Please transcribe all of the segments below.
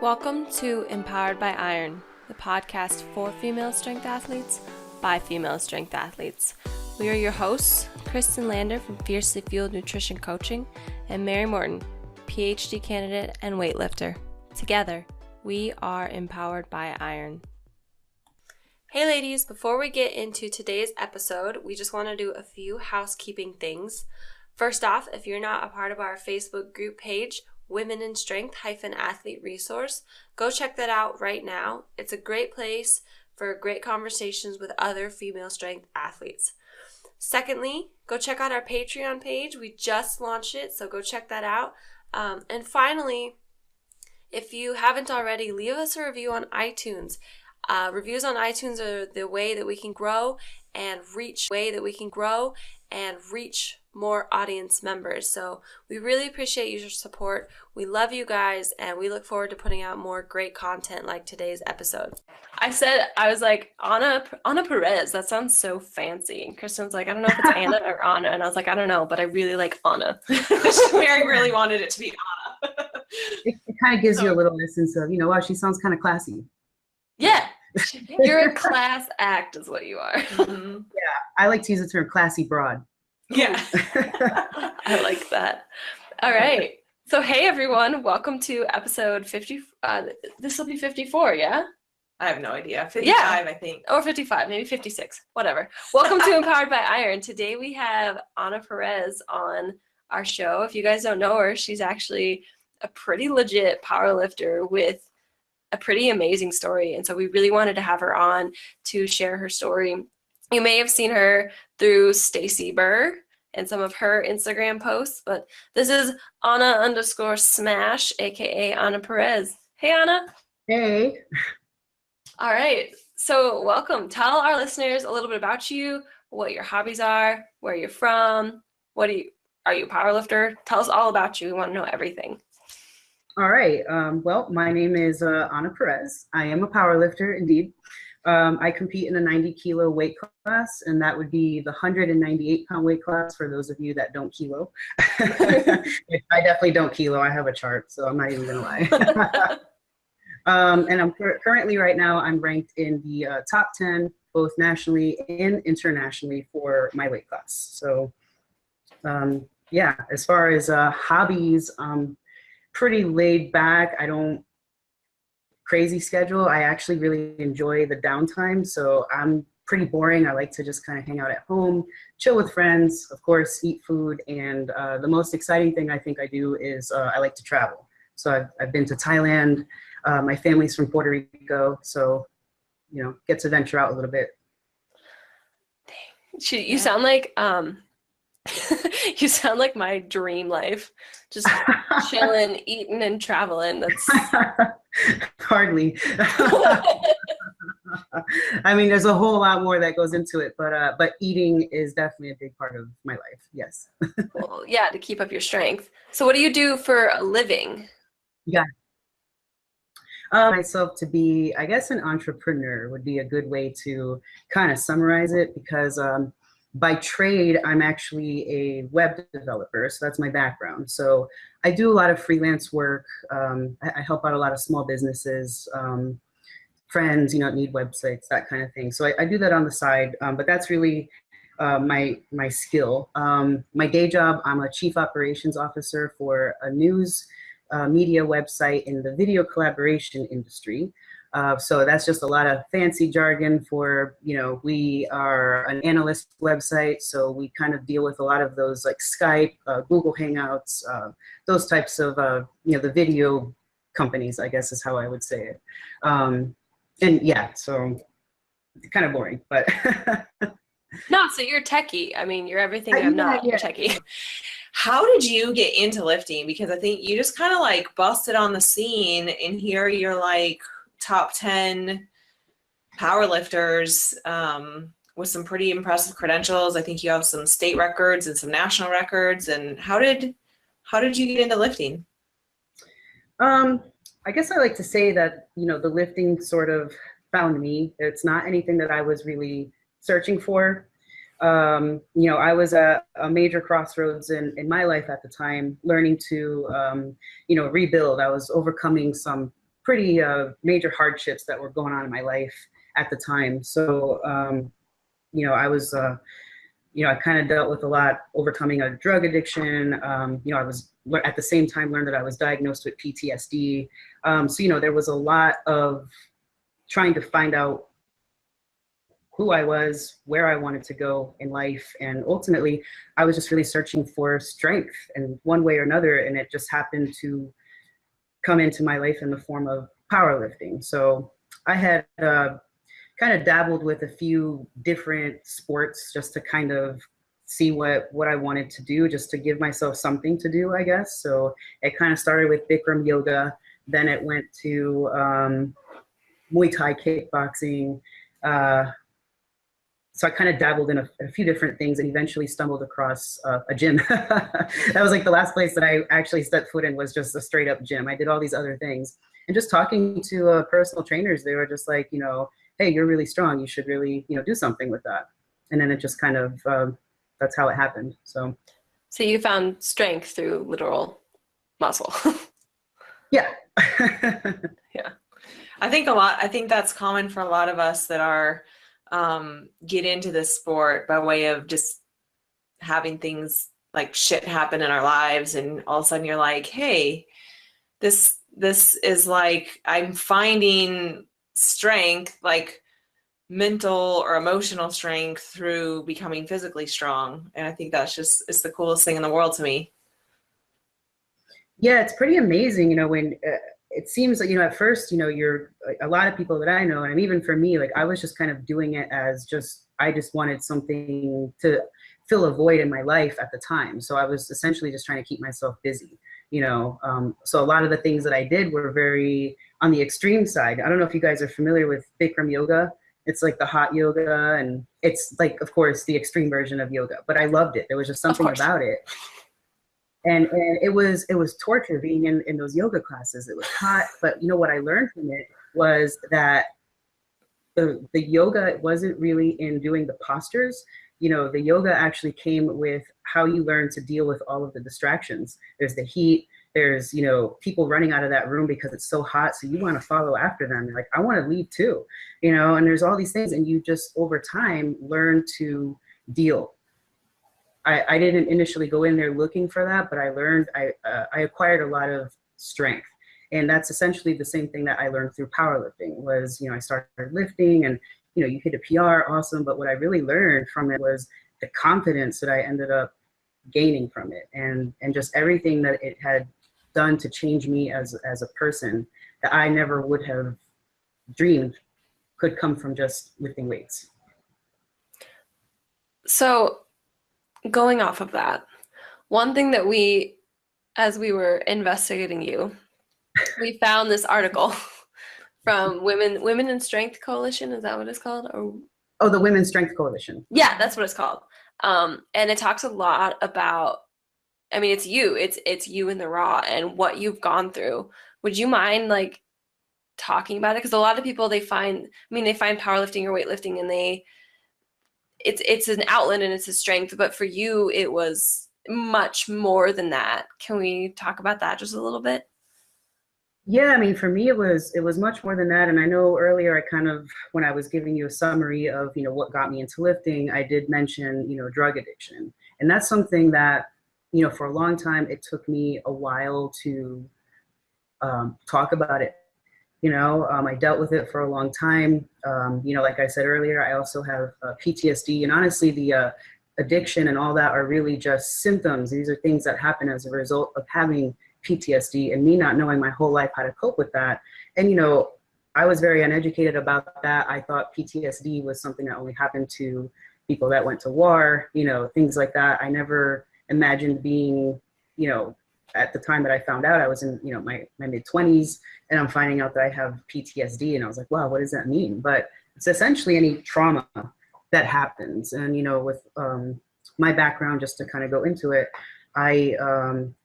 Welcome to Empowered by Iron, the podcast for female strength athletes by female strength athletes. We are your hosts, Kristen Lander from Fiercely Fueled Nutrition Coaching and Mary Morton, PhD candidate and weightlifter. Together, we are Empowered by Iron. Hey ladies, before we get into today's episode, we just want to do a few housekeeping things. First off, if you're not a part of our Facebook group page, Women in Strength Athlete Resource, go check that out right now. It's a great place for great conversations with other female strength athletes. Secondly, go check out our Patreon page. We just launched it, so go check that out. And finally, if you haven't already, leave us a review on iTunes. Reviews on iTunes are the way that we can grow and reach more audience members. So we really appreciate your support. We love you guys, and we look forward to putting out more great content like today's episode. I was like, Ana Perez, that sounds so fancy. And Kristen was like, I don't know if it's Anna or Ana. And I was like, I don't know, but I really like Ana. Mary really wanted it to be Ana. It kind of gives you a little essence of, wow, she sounds kind of classy. Yeah. You're a class act is what you are. Mm-hmm. Yeah. I like to use the term classy broad. Yeah. I like that. All right. So, hey, everyone. Welcome to episode 50. This will be 54, yeah? I have no idea. 55, yeah. I think. Or 55, maybe 56, whatever. Welcome to Empowered by Iron. Today we have Ana Perez on our show. If you guys don't know her, she's actually a pretty legit powerlifter with a pretty amazing story. And so we really wanted to have her on to share her story. You may have seen her through Stacy Burr and some of her Instagram posts, but this is Ana_Smash, aka Ana Perez. Hey, Ana. Hey. All right. So welcome. Tell our listeners a little bit about you, what your hobbies are, where you're from, are you a powerlifter? Tell us all about you. We want to know everything. All right. Well, my name is Ana Perez. I am a powerlifter, indeed. I compete in a 90 kilo weight class, and that would be the 198 pound weight class for those of you that don't kilo. I definitely don't kilo. I have a chart, so I'm not even gonna lie. And I'm currently right now, I'm ranked in the top 10, both nationally and internationally for my weight class. So yeah, as far as hobbies, pretty laid back. I don't crazy schedule. I actually really enjoy the downtime. So I'm pretty boring. I like to just kind of hang out at home, chill with friends, of course, eat food. And the most exciting thing I think I do is I like to travel. So I've been to Thailand. My family's from Puerto Rico. So, get to venture out a little bit. Dang. You sound like, you sound like my dream life. Just chilling, eating, and traveling. That's hardly. I mean, there's a whole lot more that goes into it, but eating is definitely a big part of my life. Yes. Well, yeah, to keep up your strength. So, what do you do for a living? Yeah. Myself to be, I guess, an entrepreneur would be a good way to kind of summarize it, because by trade, I'm actually a web developer, so that's my background. So I do a lot of freelance work. I help out a lot of small businesses, friends, need websites, that kind of thing. So I do that on the side, but that's really my skill. My day job, I'm a chief operations officer for a news media website in the video collaboration industry. So that's just a lot of fancy jargon for, we are an analyst website. So we kind of deal with a lot of those like Skype, Google Hangouts, those types of, the video companies, I guess is how I would say it. And yeah, so kind of boring, but. No, so you're techie. I mean, you're everything I'm not. You're techie. How did you get into lifting? Because I think you just kind of like busted on the scene, and here you're like top 10 powerlifters with some pretty impressive credentials. I think you have some state records and some national records. And how did you get into lifting? I guess I like to say that, the lifting sort of found me. It's not anything that I was really searching for. I was at a major crossroads in my life at the time, learning to, rebuild. I was overcoming some pretty major hardships that were going on in my life at the time. So, I was, I kind of dealt with a lot, overcoming a drug addiction. I was at the same time learned that I was diagnosed with PTSD. So, there was a lot of trying to find out who I was, where I wanted to go in life. And ultimately, I was just really searching for strength in one way or another. And it just happened to come into my life in the form of powerlifting. So I had kind of dabbled with a few different sports just to kind of see what I wanted to do, just to give myself something to do, I guess. So it kind of started with Bikram yoga. Then it went to Muay Thai kickboxing. So I kind of dabbled in a few different things and eventually stumbled across a gym. That was like the last place that I actually stepped foot in, was just a straight up gym. I did all these other things. And just talking to personal trainers, they were just like, hey, you're really strong. You should really, do something with that. And then it just kind of, that's how it happened. So you found strength through literal muscle. Yeah. Yeah. I think that's common for a lot of us that are get into this sport by way of just having things like shit happen in our lives, and all of a sudden you're like, hey, this is like, I'm finding strength, like mental or emotional strength, through becoming physically strong. And I think it's the coolest thing in the world to me. Yeah, it's pretty amazing, when it seems like, at first, you're a lot of people that I know, and even for me, like I was just kind of doing it as I just wanted something to fill a void in my life at the time. So I was essentially just trying to keep myself busy, So a lot of the things that I did were very on the extreme side. I don't know if you guys are familiar with Bikram yoga. It's like the hot yoga, and it's like, of course, the extreme version of yoga, but I loved it. There was just something about it. And it was torture being in those yoga classes. It was hot, but what I learned from it was that the yoga wasn't really in doing the postures. The yoga actually came with how you learn to deal with all of the distractions. There's the heat. There's, people running out of that room because it's so hot. So you want to follow after them. You're like, I want to leave too, and there's all these things. And you just over time learn to deal. I didn't initially go in there looking for that, but I learned, I acquired a lot of strength. And that's essentially the same thing that I learned through powerlifting was, I started lifting and, you hit a PR, awesome. But what I really learned from it was the confidence that I ended up gaining from it, and just everything that it had done to change me as a person that I never would have dreamed could come from just lifting weights. So going off of that, one thing that as we were investigating you, we found this article from Women in Strength Coalition. Is that what it's called? Oh, the Women's Strength Coalition. Yeah, that's what it's called. And it talks a lot about, it's you in the raw and what you've gone through. Would you mind like talking about it? Because a lot of people, they find powerlifting or weightlifting and it's an outlet and it's a strength, but for you, it was much more than that. Can we talk about that just a little bit? Yeah, for me, it was much more than that. And I know earlier I kind of, when I was giving you a summary of, what got me into lifting, I did mention, drug addiction. And that's something that, for a long time, it took me a while to talk about it. I dealt with it for a long time. Like I said earlier, I also have PTSD, and honestly, the addiction and all that are really just symptoms. These are things that happen as a result of having PTSD and me not knowing my whole life how to cope with that. And, I was very uneducated about that. I thought PTSD was something that only happened to people that went to war, things like that. I never imagined being, at the time that I found out, I was in, my mid-20s, and I'm finding out that I have PTSD, and I was like, wow, what does that mean? But it's essentially any trauma that happens. And, with my background, just to kind of go into it, I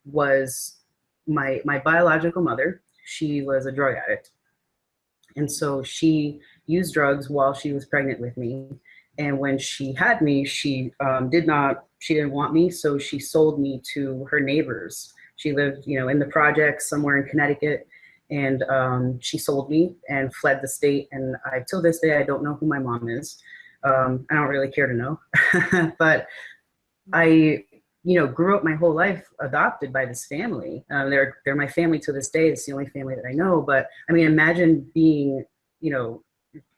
was my biological mother. She was a drug addict. And so she used drugs while she was pregnant with me. And when she had me, she didn't want me. So she sold me to her neighbors. She lived, in the projects somewhere in Connecticut. And she sold me and fled the state. And till this day, I don't know who my mom is. I don't really care to know. But I, grew up my whole life adopted by this family. They're my family to this day. It's the only family that I know. But I mean, imagine being,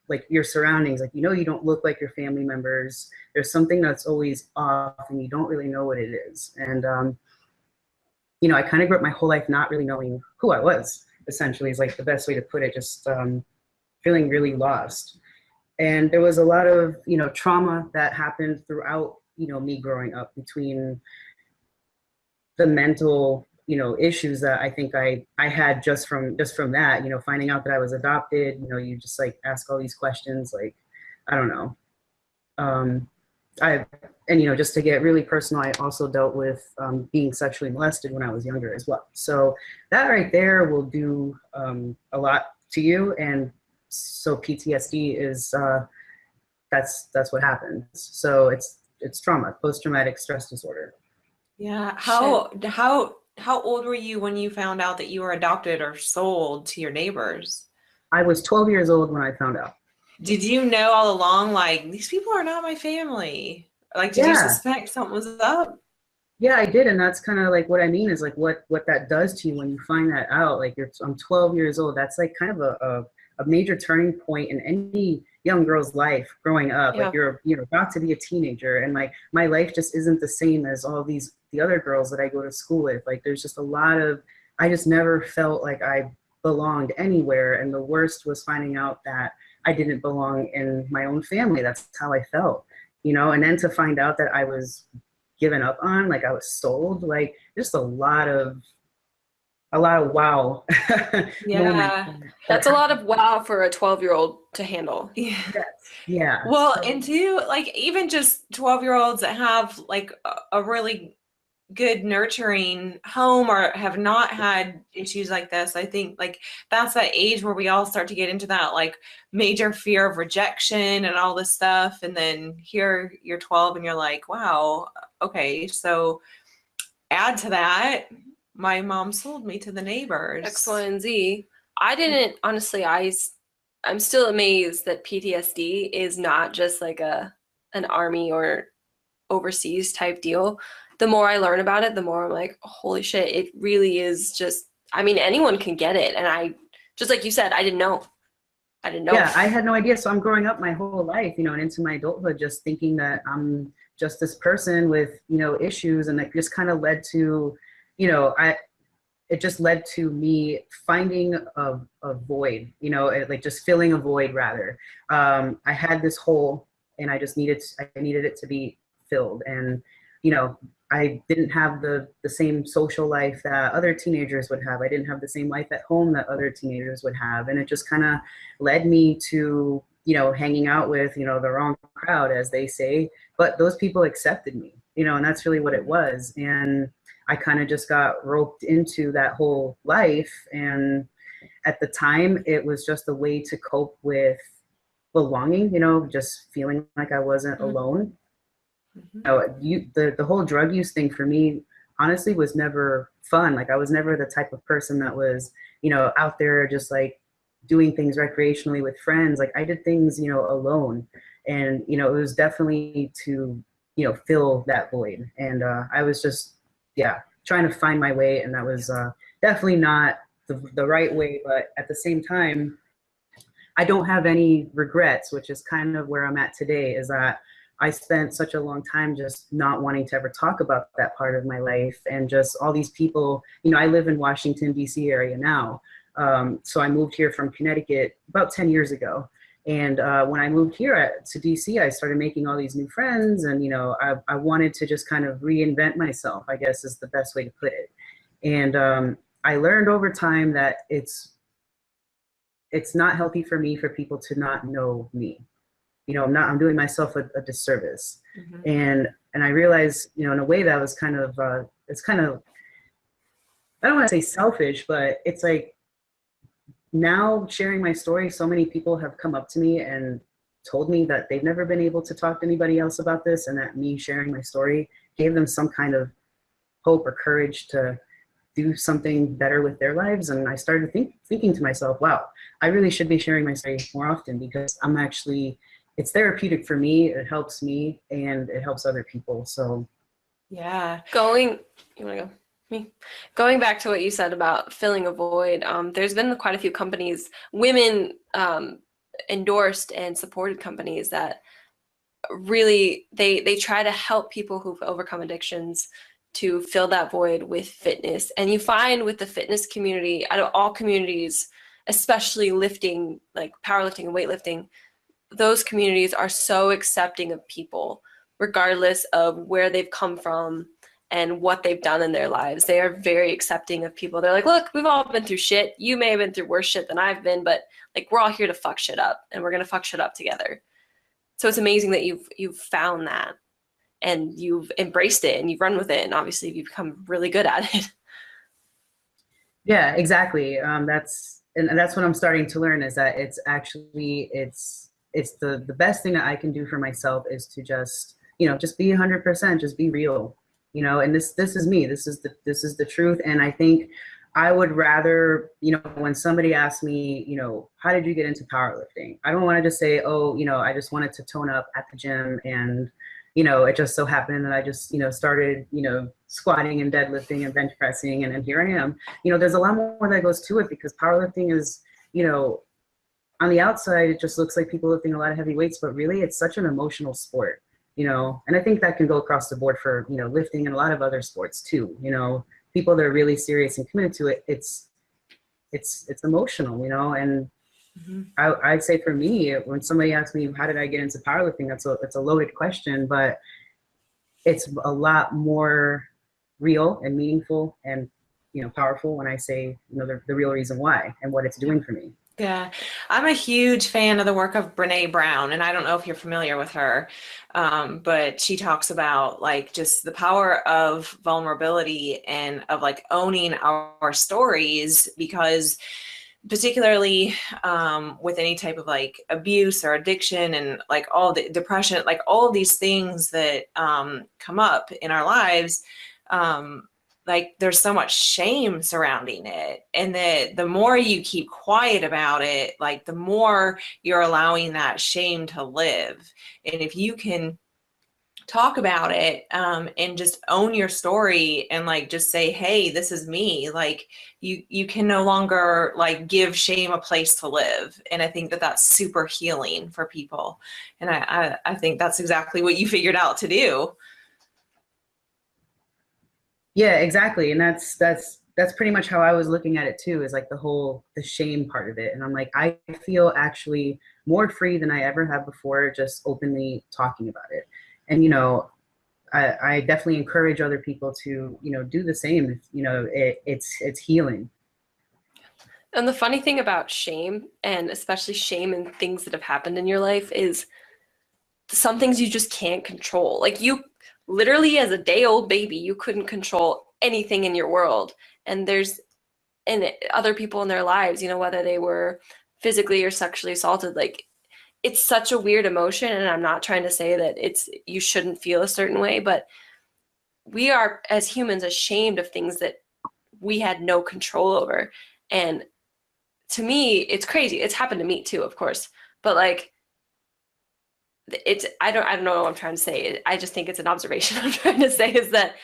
like your surroundings, like, you don't look like your family members. There's something that's always off and you don't really know what it is. And, I kind of grew up my whole life not really knowing who I was, essentially, is like the best way to put it, just feeling really lost. And there was a lot of, trauma that happened throughout, me growing up, between the mental, issues that I think I had just from that, finding out that I was adopted. You just like ask all these questions, like, I don't know. Just to get really personal, I also dealt with being sexually molested when I was younger as well. So that right there will do a lot to you. And so PTSD is, that's what happens. So it's trauma, post-traumatic stress disorder. Yeah. How old were you when you found out that you were adopted or sold to your neighbors? I was 12 years old when I found out. Did you know all along, like, these people are not my family? Like, did you suspect something was up? Yeah, I did. And that's kind of like what I mean is like what that does to you when you find that out. Like I'm 12 years old. That's like kind of a major turning point in any young girl's life growing up. Yeah. Like you're about to be a teenager, and like my life just isn't the same as all the other girls that I go to school with. Like there's just a lot of, I just never felt like I belonged anywhere. And the worst was finding out that I didn't belong in my own family. That's how I felt, and then to find out that I was given up on, like I was sold, like just a lot of wow. Yeah. That's a lot of wow for a 12-year-old to handle. Yeah. Yeah. Well, and too, like even just 12-year-olds that have like a really good nurturing home or have not had issues like this, I think like that's that age where we all start to get into that like major fear of rejection and all this stuff. And then here you're 12 and you're like, wow, okay, so add to that, my mom sold me to the neighbors. X, Y, and Z. I didn't, honestly, I'm still amazed that PTSD is not just like an army or overseas type deal. The more I learn about it, the more I'm like, holy shit, it really is just, I mean, anyone can get it. And I, just like you said, I didn't know. Yeah, I had no idea. So I'm growing up my whole life, and into my adulthood, just thinking that I'm just this person with, issues. And it just kind of led to, it just led to me finding a void, like just filling a void rather. I had this hole and I needed it to be filled. And, I didn't have the same social life that other teenagers would have. I didn't have the same life at home that other teenagers would have. And it just kind of led me to, hanging out with, the wrong crowd, as they say. But those people accepted me, and that's really what it was. And I kind of just got roped into that whole life. And at the time, it was just a way to cope with belonging, just feeling like I wasn't alone. The whole drug use thing for me, honestly, was never fun. Like I was never the type of person that was, out there just like doing things recreationally with friends. Like I did things, alone. And, it was definitely to, fill that void. And I was just, trying to find my way. And that was definitely not the right way. But at the same time, I don't have any regrets, which is kind of where I'm at today, is that I spent such a long time just not wanting to ever talk about that part of my life. And just all these people, I live in Washington, D.C. area now. So I moved here from Connecticut about 10 years ago. And when I moved here to DC, I started making all these new friends. And, I wanted to just kind of reinvent myself, I guess is the best way to put it. And I learned over time that it's not healthy for me for people to not know me. I'm doing myself a disservice. Mm-hmm. And I realized, in a way that was kind of, it's kind of, I don't want to say selfish, but it's like, now sharing my story, so many people have come up to me and told me that they've never been able to talk to anybody else about this, and that me sharing my story gave them some kind of hope or courage to do something better with their lives. And I started thinking to myself, wow, I really should be sharing my story more often, because it's therapeutic for me, it helps me, and it helps other people. So yeah. You want to go? Me. Going back to what you said about filling a void, there's been quite a few companies, women endorsed and supported companies that really they try to help people who've overcome addictions to fill that void with fitness. And you find with the fitness community, out of all communities, especially lifting, like powerlifting and weightlifting, those communities are so accepting of people, regardless of where they've come from and what they've done in their lives. They are very accepting of people. They're like, look, we've all been through shit. You may have been through worse shit than I've been, but like, we're all here to fuck shit up, and we're going to fuck shit up together. So it's amazing that you've found that and you've embraced it and you've run with it. And obviously you've become really good at it. yeah, exactly. That's what I'm starting to learn, is that it's the best thing that I can do for myself is to just be 100%, just be real, and this is me, this is the truth. And I think I would rather, when somebody asks me, how did you get into powerlifting? I don't want to just say, oh, I just wanted to tone up at the gym, and it just so happened that I just, started, squatting and deadlifting and bench pressing, and here I am. There's a lot more that goes to it, because powerlifting is, on the outside, it just looks like people lifting a lot of heavy weights, but really it's such an emotional sport, and I think that can go across the board for, lifting and a lot of other sports too. People that are really serious and committed to it, it's emotional, and Mm-hmm. I'd say for me, when somebody asks me, how did I get into powerlifting? It's a loaded question, but it's a lot more real and meaningful and, powerful when I say, the real reason why and what it's doing for me. Yeah, I'm a huge fan of the work of Brene Brown, and I don't know if you're familiar with her, but she talks about like just the power of vulnerability and of like owning our stories, because particularly with any type of like abuse or addiction and like all the depression, like all of these things that come up in our lives, like there's so much shame surrounding it, and that the more you keep quiet about it, like the more you're allowing that shame to live. And if you can talk about it and just own your story and like just say, hey, this is me, like you can no longer like give shame a place to live. And I think that that's super healing for people, and I think that's exactly what you figured out to do. Yeah, exactly. And that's pretty much how I was looking at it too, is like the shame part of it. And I'm like, I feel actually more free than I ever have before, just openly talking about it. And, I definitely encourage other people to, do the same. It's healing. And the funny thing about shame, and especially shame and things that have happened in your life, is some things you just can't control. Like you literally, as a day-old baby, you couldn't control anything in your world. And other people in their lives, whether they were physically or sexually assaulted, like it's such a weird emotion. And I'm not trying to say that you shouldn't feel a certain way, but we are as humans ashamed of things that we had no control over. And to me, it's crazy. It's happened to me too, of course, but like, I don't know what I'm trying to say. I just think it's an observation I'm trying to say, is that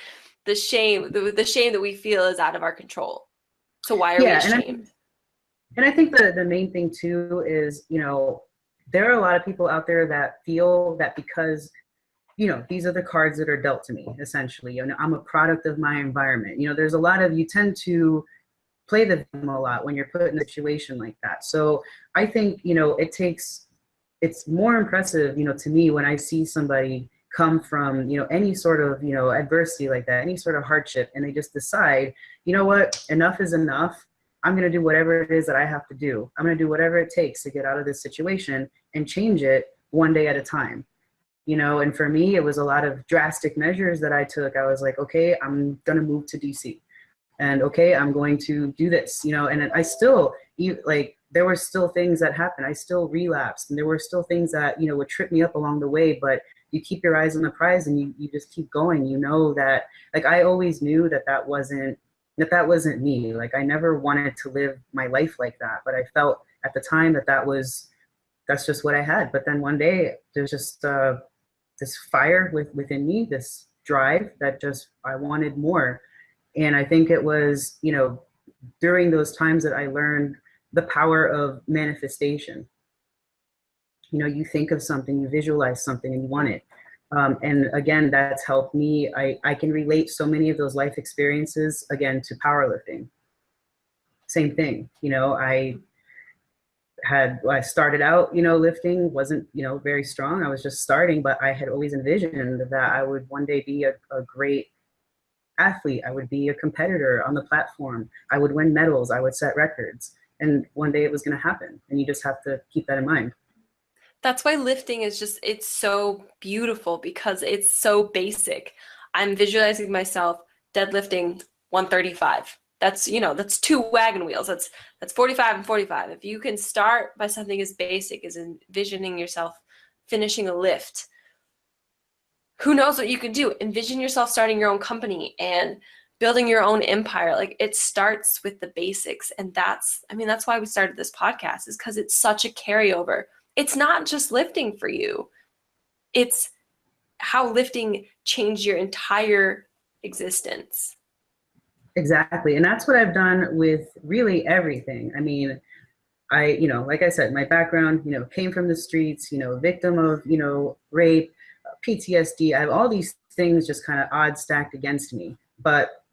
the shame that we feel is out of our control. So why are we ashamed? And I think the main thing too is, there are a lot of people out there that feel that because, these are the cards that are dealt to me, essentially. I'm a product of my environment. There's a lot of, you tend to play the victim a lot when you're put in a situation like that. So I think, it's more impressive, to me, when I see somebody come from, any sort of, adversity like that, any sort of hardship, and they just decide, you know what, enough is enough. I'm going to do whatever it is that I have to do. I'm going to do whatever it takes to get out of this situation and change it one day at a time. And for me, it was a lot of drastic measures that I took. I was like, okay, I'm going to move to DC, and okay, I'm going to do this, and I still, there were still things that happened. I still relapsed, and there were still things that, would trip me up along the way, but you keep your eyes on the prize and you just keep going. That, like, I always knew that wasn't that wasn't me. Like, I never wanted to live my life like that, but I felt at the time that's just what I had. But then one day there's just this fire within me, this drive that just, I wanted more. And I think it was, during those times that I learned the power of manifestation. You think of something, you visualize something, and you want it. And again, that's helped me. I can relate so many of those life experiences, again, to powerlifting. Same thing. I started out, lifting, wasn't, very strong. I was just starting, but I had always envisioned that I would one day be a great athlete. I would be a competitor on the platform. I would win medals. I would set records. And one day it was going to happen. And you just have to keep that in mind. That's why lifting is it's so beautiful, because it's so basic. I'm visualizing myself deadlifting 135. That's, that's 2 wagon wheels. That's 45 and 45. If you can start by something as basic as envisioning yourself finishing a lift, who knows what you can do? Envision yourself starting your own company and building your own empire. Like, it starts with the basics. And that's why we started this podcast, is because it's such a carryover. It's not just lifting for you. It's how lifting changed your entire existence. Exactly. And that's what I've done with really everything. I mean, like I said, my background, came from the streets, victim of, rape, PTSD. I have all these things just kind of odd stacked against me. But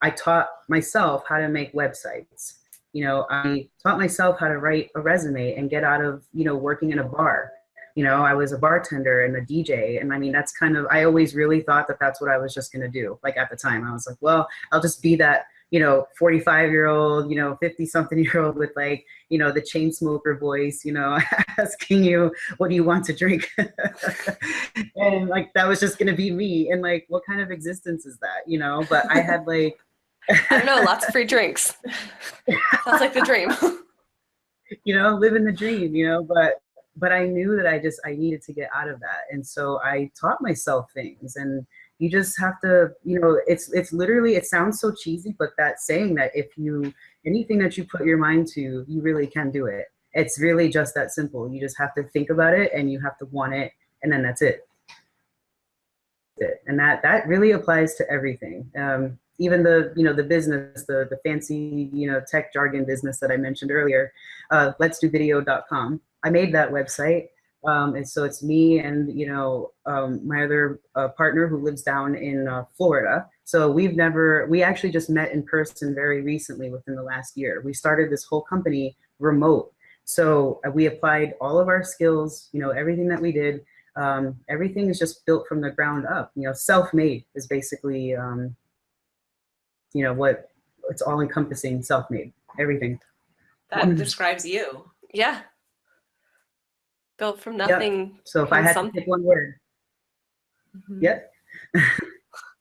I taught myself how to make websites. I taught myself how to write a resume and get out of, working in a bar. I was a bartender and a DJ. And that's I always really thought that that's what I was just going to do. Like, at the time, I was like, well, I'll just be that, 45-year-old, 50-something-year-old with the chain smoker voice, asking you, what do you want to drink? And that was just going to be me. And what kind of existence is that, But I had I don't know, lots of free drinks. Sounds like the dream. Living the dream, but I knew that I needed to get out of that. And so I taught myself things, and you just have to, it's literally, it sounds so cheesy, but that saying that anything that you put your mind to, you really can do it. It's really just that simple. You just have to think about it, and you have to want it, and then that's it. And that really applies to everything. Even the business, the fancy, tech jargon business that I mentioned earlier, letsdovideo.com. I made that website. And so it's me and, my other partner who lives down in Florida. So we actually just met in person very recently within the last year. We started this whole company remote. So we applied all of our skills, everything that we did. Everything is just built from the ground up. Self-made is basically, what it's all encompassing, self-made, everything. That describes you. Yeah. Built from nothing. Yep. So if I had to pick one word. Mm-hmm. Yep.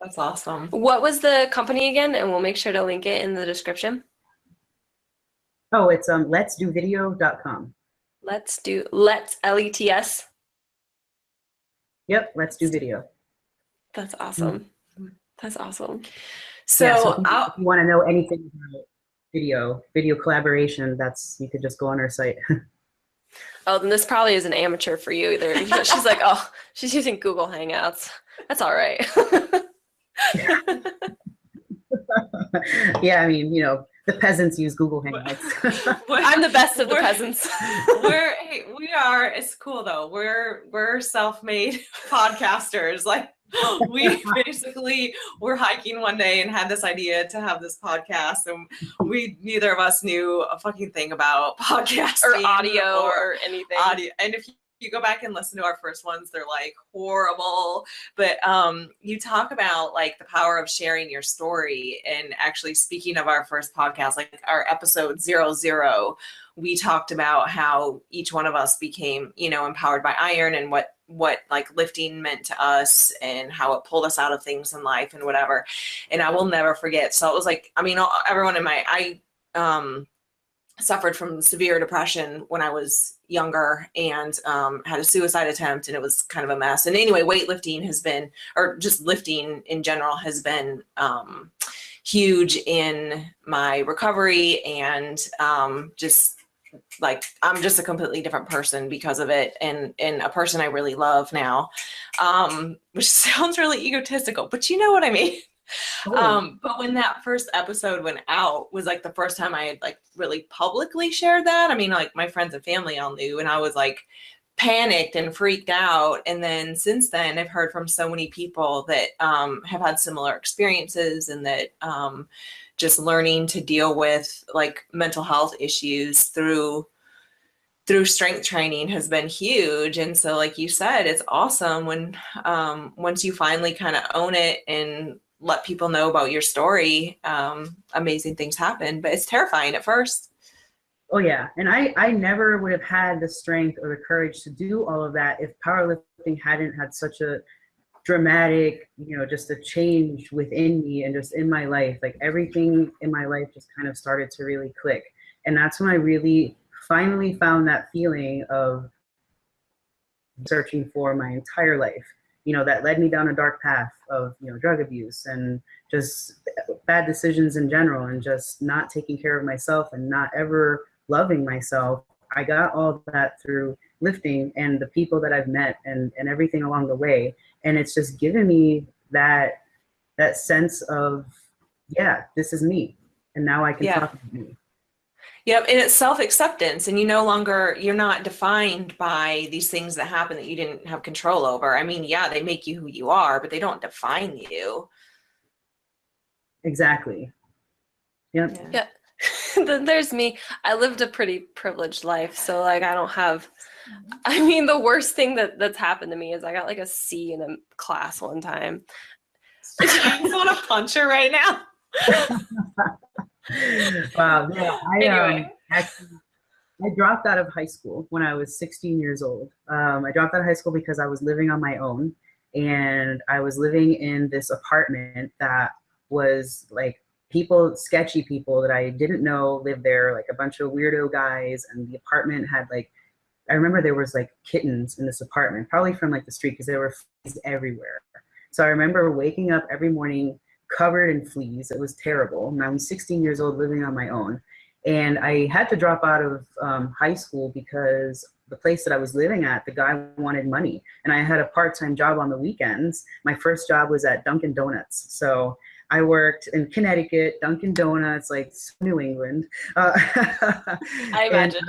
That's awesome. What was the company again? And we'll make sure to link it in the description. Oh, it's letsdovideo.com. Let's LETS. Yep, Let's Do Video. That's awesome. Mm-hmm. That's awesome. So if you want to know anything about video collaboration, you could just go on our site. Oh, then this probably is an amateur for you either. She's like, oh, she's using Google Hangouts. That's all right. Yeah, the peasants use Google Hangouts. I'm the best of the peasants. It's cool though. We're self-made podcasters. We basically were hiking one day and had this idea to have this podcast, and neither of us knew a fucking thing about podcasting or audio or anything. And if you go back and listen to our first ones, they're horrible. But you talk about the power of sharing your story. And actually, speaking of our first podcast, our episode 00, we talked about how each one of us became, empowered by iron, and what lifting meant to us and how it pulled us out of things in life and whatever. And I will never forget. So it was everyone I suffered from severe depression when I was younger, and had a suicide attempt, and it was kind of a mess. And anyway, weightlifting has been, or just lifting in general, has been huge in my recovery, and just like I'm just a completely different person because of it, and a person I really love now, which sounds really egotistical, but you know what I mean. But when that first episode went out was like the first time I had like really publicly shared that. I mean, like my friends and family all knew, and I was like panicked and freaked out. And then since then, I've heard from so many people that have had similar experiences, and that just learning to deal with like mental health issues through strength training has been huge. And so, like you said, it's awesome when once you finally kind of own it and let people know about your story, amazing things happen, but it's terrifying at first. Oh yeah. And I never would have had the strength or the courage to do all of that if powerlifting hadn't had such a dramatic, just a change within me and just in my life. Like everything in my life just kind of started to really click. And that's when I really finally found that feeling of searching for my entire life, that led me down a dark path of, drug abuse and just bad decisions in general, and just not taking care of myself and not ever loving myself. I got all that through lifting and the people that I've met and everything along the way. And it's just given me that sense of, yeah, this is me. And now I can talk about me. Yep. And it's self-acceptance, and you're not defined by these things that happen that you didn't have control over. I mean, yeah, they make you who you are, but they don't define you. Exactly. Yep. Yeah. Then there's me. I lived a pretty privileged life. So like, the worst thing that's happened to me is I got like a C in a class one time. I just want to punch her right now. Wow. Yeah. Anyway. I dropped out of high school when I was 16 years old. I dropped out of high school because I was living on my own, and I was living in this apartment that was like sketchy people that I didn't know lived there, like a bunch of weirdo guys. And the apartment had like, I remember there was like kittens in this apartment, probably from like the street, because there were fleas everywhere. So I remember waking up every morning covered in fleas. It was terrible. And I was 16 years old living on my own. And I had to drop out of high school because the place that I was living at, the guy wanted money. And I had a part-time job on the weekends. My first job was at Dunkin' Donuts. So I worked in Connecticut, Dunkin' Donuts, like New England. I imagine.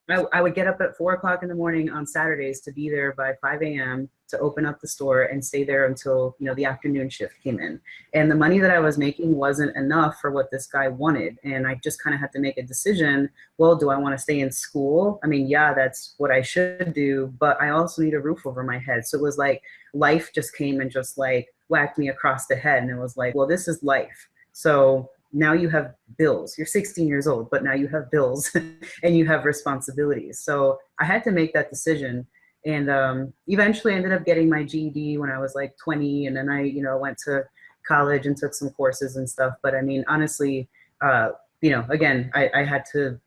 I would get up at 4 o'clock in the morning on Saturdays to be there by 5 a.m. to open up the store and stay there until, the afternoon shift came in. And the money that I was making wasn't enough for what this guy wanted. And I just kind of had to make a decision. Well, do I want to stay in school? I mean, yeah, that's what I should do, but I also need a roof over my head. So it was like life just came and just like whacked me across the head. And it was like, well, this is life. So now you have bills. You're 16 years old, but now you have bills and you have responsibilities. So I had to make that decision. And eventually I ended up getting my GED when I was like 20. And then I, went to college and took some courses and stuff. But I mean, honestly, again, I had to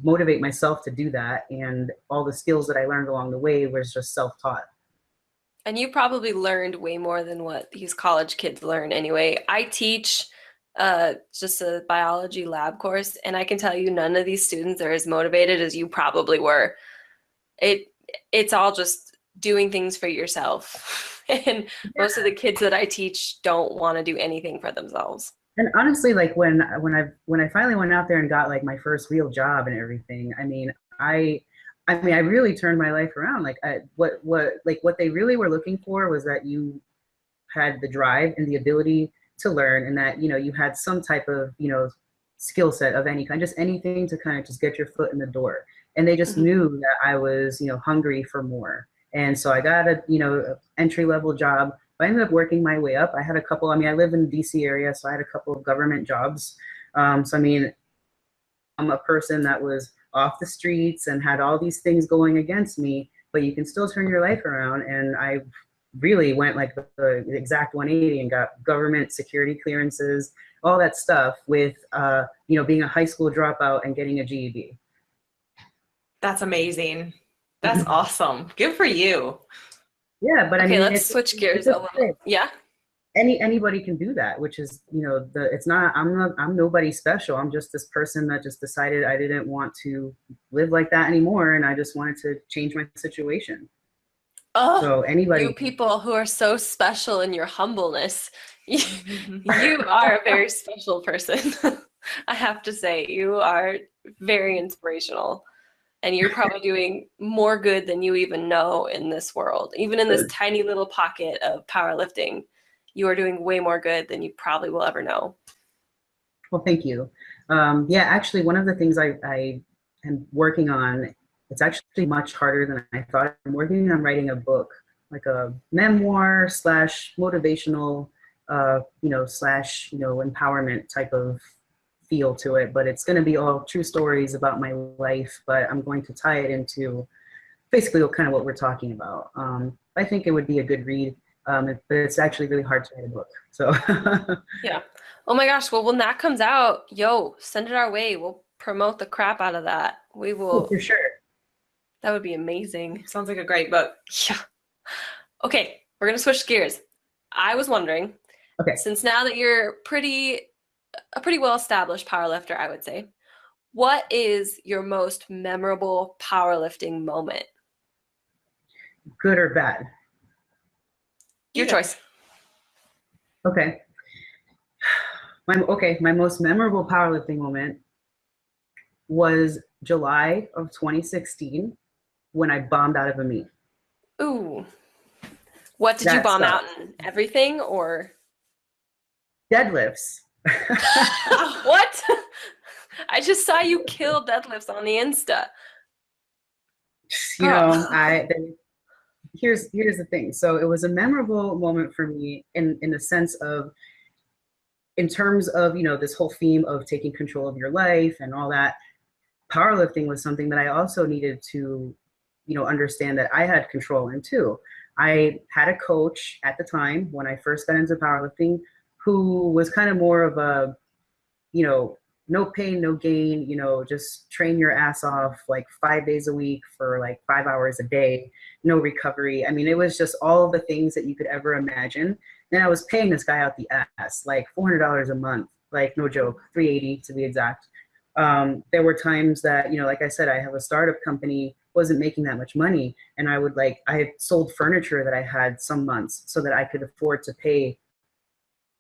motivate myself to do that. And all the skills that I learned along the way was just self-taught. And you probably learned way more than what these college kids learn anyway. I teach just a biology lab course, and I can tell you none of these students are as motivated as you probably were. It's all just doing things for yourself. And most of the kids that I teach don't want to do anything for themselves. And honestly, like when I finally went out there and got like my first real job and everything, I really turned my life around. Like what they really were looking for was that you had the drive and the ability to learn, and that, you had some type of, skill set of any kind, just anything to kind of just get your foot in the door. And they just knew that I was, hungry for more. And so I got a entry-level job. I ended up working my way up. I had a couple, I live in the DC area, so I had a couple of government jobs. I'm a person that was off the streets and had all these things going against me, but you can still turn your life around. And I really went like the exact 180 and got government security clearances, all that stuff with, being a high school dropout and getting a GED. That's amazing. That's awesome. Good for you. Yeah, but okay, let's switch gears a little. Yeah. anybody can do that, which is, it's not, I'm nobody special. I'm just this person that just decided I didn't want to live like that anymore. And I just wanted to change my situation. Oh, So anybody. you people who are so special in your humbleness, you are a very special person. I have to say, you are very inspirational. And you're probably doing more good than you even know in this world. Even in this tiny little pocket of powerlifting, you are doing way more good than you probably will ever know. Well, thank you. Yeah, actually, one of the things I am working on, it's actually much harder than I thought. I'm working on writing a book, like a memoir slash motivational, slash, empowerment type of feel to it. But it's going to be all true stories about my life, but I'm going to tie it into basically kind of what we're talking about. I think it would be a good read, but it's actually really hard to write a book. So yeah. Oh my gosh. Well, when that comes out, send it our way. We'll promote the crap out of that. We will. Oh, for sure. That would be amazing. Sounds like a great book. Yeah. Okay. We're going to switch gears. I was wondering, since now that you're a pretty well-established powerlifter, I would say, what is your most memorable powerlifting moment? Good or bad? Your choice. Okay. My most memorable powerlifting moment was July of 2016 when I bombed out of a meet. Ooh. What did you bomb out in? Everything or? Deadlifts. What? I just saw you kill deadlifts on the Insta. Here's the thing. So it was a memorable moment for me in the sense of, in terms of, this whole theme of taking control of your life and all that. Powerlifting was something that I also needed to, understand that I had control in too. I had a coach at the time when I first got into powerlifting who was kind of more of a, no pain, no gain, just train your ass off like 5 days a week for like 5 hours a day, no recovery. I mean, it was just all of the things that you could ever imagine. And I was paying this guy out the ass, like $400 a month, like no joke, $380 to be exact. There were times that, like I said, I have a startup company, wasn't making that much money. And I had sold furniture that I had some months so that I could afford to pay,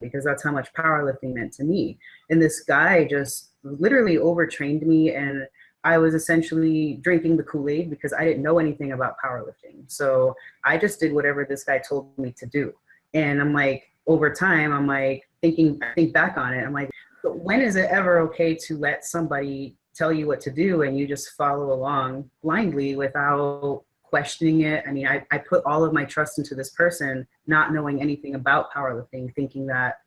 because that's how much powerlifting meant to me. And this guy just literally overtrained me, and I was essentially drinking the Kool-Aid because I didn't know anything about powerlifting. So I just did whatever this guy told me to do. And I'm like, over time, I'm like I think back on it, I'm like, but when is it ever okay to let somebody tell you what to do and you just follow along blindly without questioning it? I mean, I put all of my trust into this person, not knowing anything about powerlifting, thinking that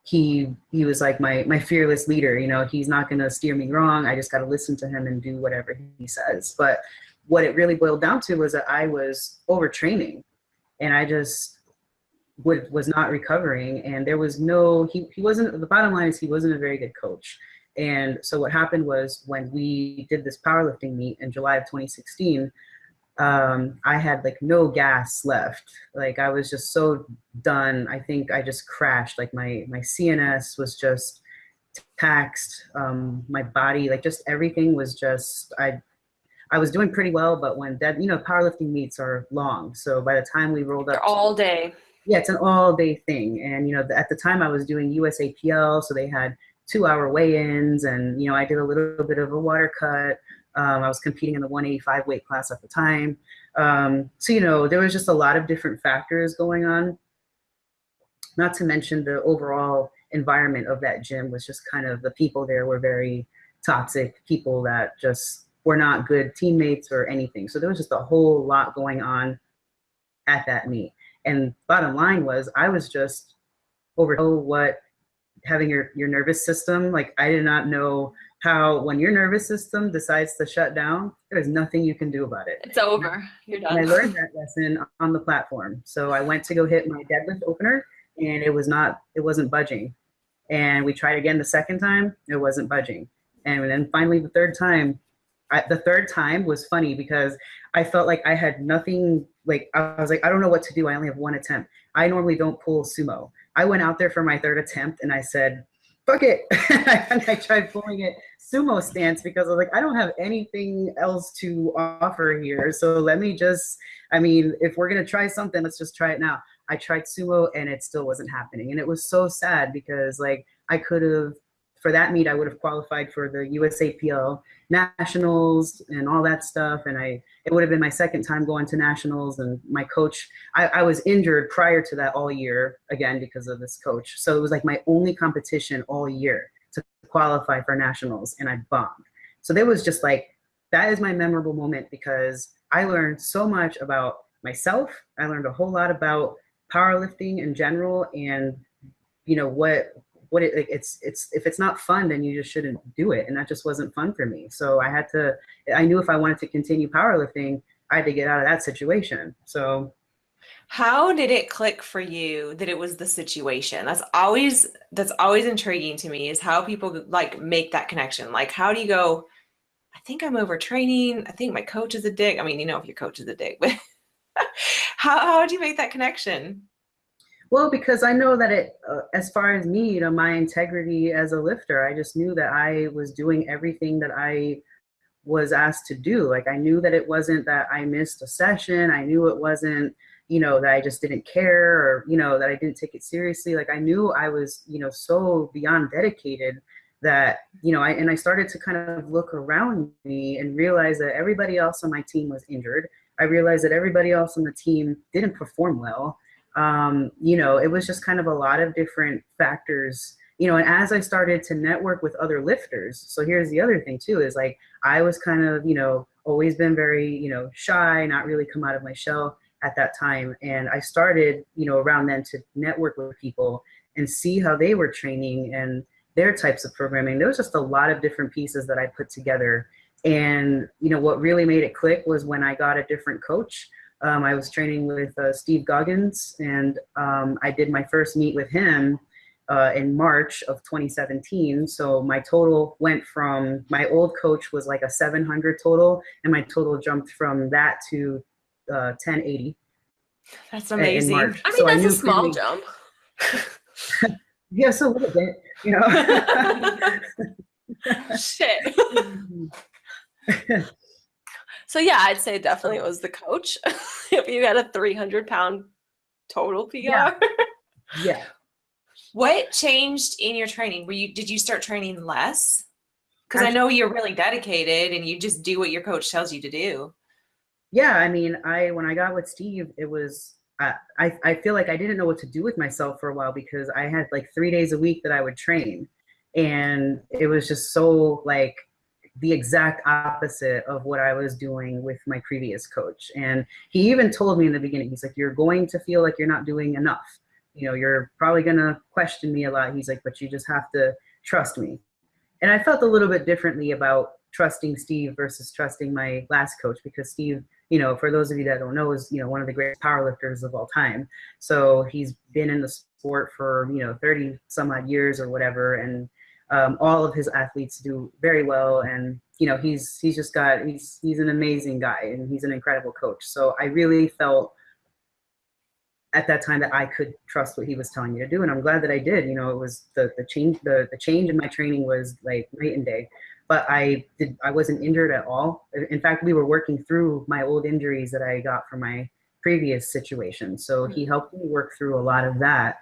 he was like my fearless leader. He's not going to steer me wrong. I just got to listen to him and do whatever he says. But what it really boiled down to was that I was overtraining, and I just was not recovering. And there was he wasn't, the bottom line is he wasn't a very good coach. And so what happened was, when we did this powerlifting meet in July of 2016, I had like no gas left. Like I was just so done. I think I just crashed. Like my CNS was just taxed. My body, like just everything was just, I was doing pretty well, but when that, powerlifting meets are long. So by the time we rolled up, they're all day. Yeah, it's an all day thing. And, at the time I was doing USAPL, so they had 2-hour weigh-ins, and, I did a little bit of a water cut. I was competing in the 185 weight class at the time. So, there was just a lot of different factors going on. Not to mention the overall environment of that gym was just kind of, the people there were very toxic people that just were not good teammates or anything. So there was just a whole lot going on at that meet. And bottom line was, I was just over having your nervous system. Like I did not know how, when your nervous system decides to shut down, there's nothing you can do about it. It's over. You're done. And I learned that lesson on the platform. So I went to go hit my deadlift opener, and it wasn't budging. And we tried again the second time, it wasn't budging. And then finally the third time was funny because I felt like I had nothing. Like I was like, I don't know what to do. I only have one attempt. I normally don't pull sumo. I went out there for my third attempt and I said, fuck it. And I tried pulling it sumo stance because I was like, I don't have anything else to offer here. So let me just, I mean, if we're going to try something, let's just try it now. I tried sumo and it still wasn't happening. And it was so sad because like I could have, for that meet, I would have qualified for the USAPL nationals and all that stuff. And it would have been my second time going to nationals. And my coach, I was injured prior to that all year, again, because of this coach. So it was like my only competition all year to qualify for nationals, and I bombed. So there was just like, that is my memorable moment because I learned so much about myself. I learned a whole lot about powerlifting in general, and you know it's if it's not fun, then you just shouldn't do it, and that just wasn't fun for me. So I knew if I wanted to continue powerlifting, I had to get out of that situation. So how did it click for you that it was the situation? That's always intriguing to me, is how people like make that connection. Like, how do you go, I think I'm overtraining, I think my coach is a dick. I mean, you know, if your coach is a dick, but how do you make that connection? Well, because I know that as far as me, you know, my integrity as a lifter, I just knew that I was doing everything that I was asked to do. Like, I knew that it wasn't that I missed a session. I knew it wasn't, you know, that I just didn't care, or, you know, that I didn't take it seriously. Like, I knew I was, you know, so beyond dedicated that, you know, I started to kind of look around me and realize that everybody else on my team was injured. I realized that everybody else on the team didn't perform well. You know, it was just kind of a lot of different factors, you know, and as I started to network with other lifters, so here's the other thing too, is like, I was kind of, you know, always been very, you know, shy, not really come out of my shell at that time. And I started, you know, around then to network with people and see how they were training and their types of programming. There was just a lot of different pieces that I put together. And, you know, what really made it click was when I got a different coach. I was training with Steve Goggins, and I did my first meet with him in March of 2017. So my total went from, my old coach was like a 700 total, and my total jumped from that to 1080. That's amazing. I mean, so that's a small jump. Yes, a little bit, you know. Shit. So yeah, I'd say definitely it was the coach. If you had a 300-pound total PR. Yeah. What changed in your training? Did you start training less? Because I know you're really dedicated and you just do what your coach tells you to do. Yeah, I mean, when I got with Steve, it was, I feel like I didn't know what to do with myself for a while, because I had like 3 days a week that I would train. And it was just so like the exact opposite of what I was doing with my previous coach. And he even told me in the beginning, he's like, you're going to feel like you're not doing enough. You know, you're probably going to question me a lot. He's like, but you just have to trust me. And I felt a little bit differently about trusting Steve versus trusting my last coach, because Steve, you know, for those of you that don't know, is, you know, one of the greatest powerlifters of all time. So he's been in the sport for, you know, 30 some odd years or whatever. And all of his athletes do very well. And, you know, he's an amazing guy, and he's an incredible coach. So I really felt at that time that I could trust what he was telling me to do. And I'm glad that I did. You know, it was the change in my training was like night and day. But I wasn't injured at all. In fact, we were working through my old injuries that I got from my previous situation. So he helped me work through a lot of that.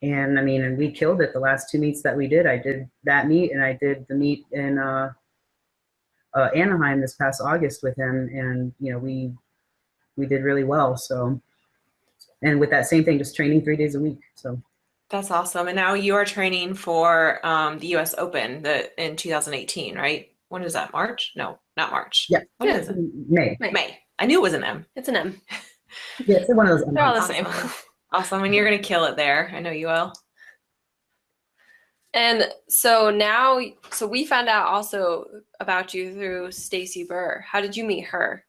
And I mean, and we killed it. The last 2 meets that we did, I did that meet, and I did the meet in Anaheim this past August with him. And, you know, we did really well. So, and with that same thing, just training 3 days a week. So that's awesome. And now you are training for the US Open in 2018, right? When is that? March? No, not March. Yeah. When is it? May. I knew it was an M. It's an M. Yeah, it's one of those. They're all the same. Awesome. And you're going to kill it there. I know you will. And so now, so we found out also about you through Stacy Burr. How did you meet her?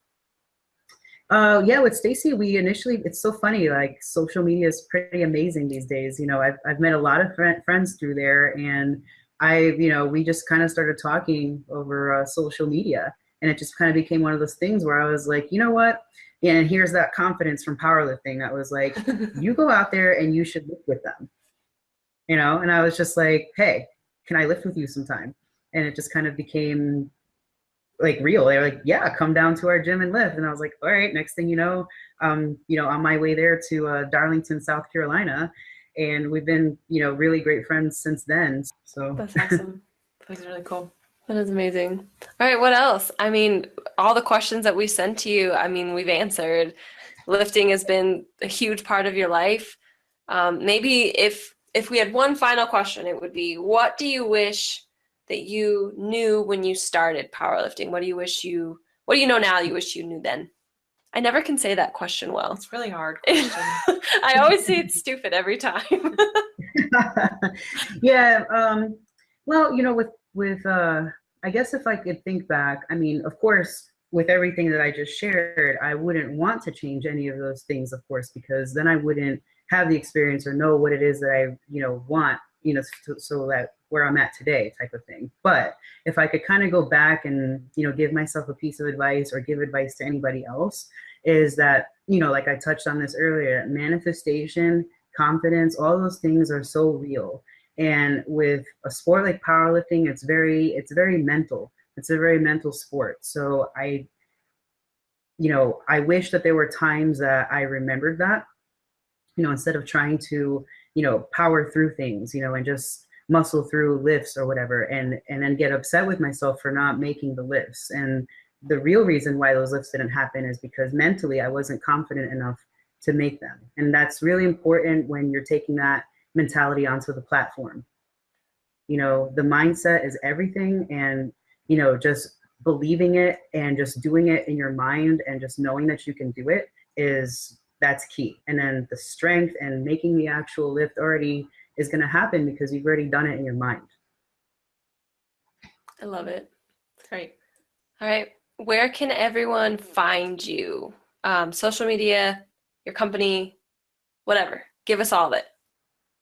Yeah, with Stacy, we initially, it's so funny, like social media is pretty amazing these days. You know, I've met a lot of friends through there, and you know, we just kind of started talking over social media, and it just kind of became one of those things where I was like, you know what? And here's that confidence from powerlifting that was like, you go out there and you should lift with them. you know, and I was just like, hey, can I lift with you sometime? And it just kind of became like real. They were like, yeah, come down to our gym and lift. And I was like, all right, next thing you know, on my way there to Darlington, South Carolina. And we've been, you know, really great friends since then. So That's awesome. That's really cool. That is amazing. All right, what else? I mean, all the questions that we sent to you, I mean, we've answered. Lifting has been a huge part of your life. Maybe if we had one final question, it would be, what do you wish that you knew when you started powerlifting? What do you know now you wish you knew then? I never can say that question well. It's really hard question. I always say it's stupid every time. yeah. Well, you know, with I guess if I could think back, I mean, of course, with everything that I just shared, I wouldn't want to change any of those things, of course, because then I wouldn't have the experience or know what it is that I, you know, want, you know, so that where I'm at today type of thing. But if I could kind of go back and, you know, give myself a piece of advice or give advice to anybody else, is that, you know, like I touched on this earlier, manifestation, confidence, all those things are so real. And with a sport like powerlifting, it's very mental. It's a very mental sport. So you know, I wish that there were times that I remembered that, you know, instead of trying to, you know, power through things, you know, and just muscle through lifts or whatever, and then get upset with myself for not making the lifts. And the real reason why those lifts didn't happen is because mentally I wasn't confident enough to make them. And that's really important when you're taking that mentality onto the platform. You know, the mindset is everything, and, you know, just believing it and just doing it in your mind and just knowing that you can do it that's key. And then the strength and making the actual lift already is going to happen because you've already done it in your mind. I love it. Great. All right. Where can everyone find you? Social media, your company, whatever. Give us all of it.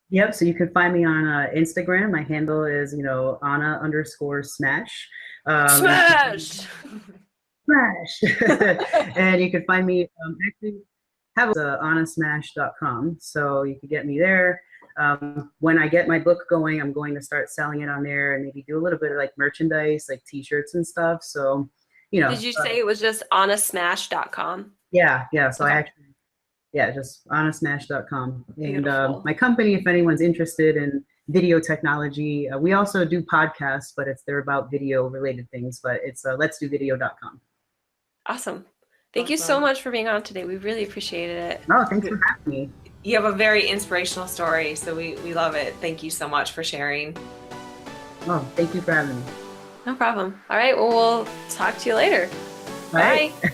Yep. So you can find me on Instagram. My handle is, you know, Ana_Smash. Smash! Smash. And you can find me actually have anasmash.com. So you can get me there. When I get my book going, I'm going to start selling it on there and maybe do a little bit of like merchandise, like t-shirts and stuff. So, you know. Did you say it was just anasmash.com? Yeah. So Okay. I actually, just anasmash.com. And Beautiful. my company, if anyone's interested in video technology, we also do podcasts, but they're about video related things, but it's letsdovideo.com. Awesome. Thank you so much for being on today. We really appreciated it. Oh, thanks for having me. You have a very inspirational story, so we love it. Thank you so much for sharing. Oh, thank you for having me. No problem. All right. Well, we'll talk to you later. Bye. Bye.